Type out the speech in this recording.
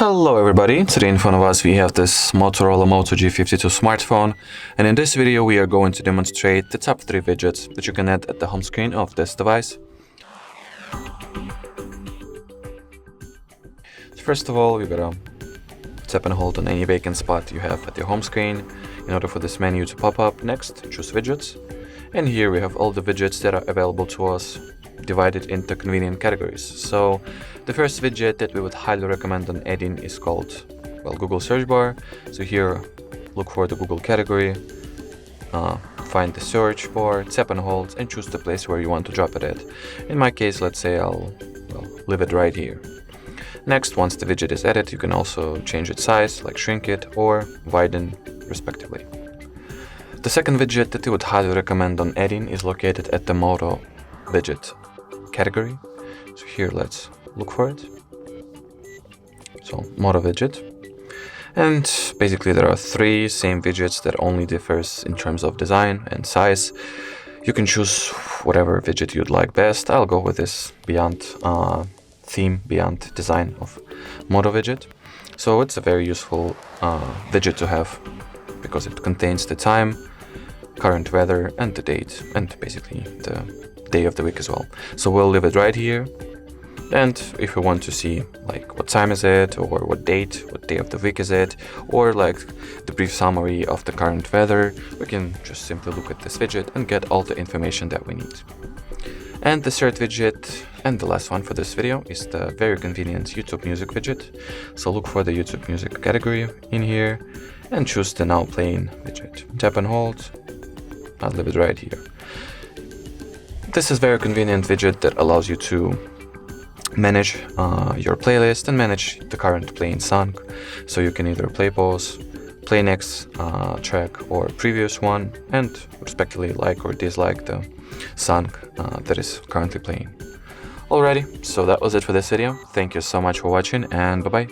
Hello everybody, today in front of us we have this Motorola Moto G52 smartphone, and in this video we are going to demonstrate the top 3 widgets that you can add at the home screen of this device. First of all, we gotta tap and hold on any vacant spot you have at your home screen in order for this menu to pop up. Next, choose widgets, and here we have all the widgets that are available to us, divided into convenient categories. So the first widget that we would highly recommend on adding is called, Google search bar. So here, look for the Google category, find the search bar, tap and hold, and choose the place where you want to drop it at. In my case, let's say I'll leave it right here. Next, once the widget is added, you can also change its size, like shrink it or widen respectively. The second widget that we would highly recommend on adding is located at the Moto widget category. So here, let's look for it. So Moto widget, and basically there are 3 same widgets that only differs in terms of design and size. You can choose whatever widget you'd like best. I'll go with this beyond theme, beyond design of Moto widget. So it's a very useful widget to have because it contains the time, current weather, and the date, and basically the day of the week as well. So we'll leave it right here, and if you want to see like what time is it, or what date, what day of the week is it, or like the brief summary of the current weather, we can just simply look at this widget and get all the information that we need. And the third widget, and the last one for this video, is the very convenient YouTube Music widget. So look for the YouTube Music category in here and choose the Now Playing widget. Tap and hold, I'll leave it right here. This is a very convenient widget that allows you to manage your playlist and manage the current playing song. So you can either play pause, play next track or previous one, and respectively like or dislike the song that is currently playing. Alrighty, so that was it for this video. Thank you so much for watching, and bye bye.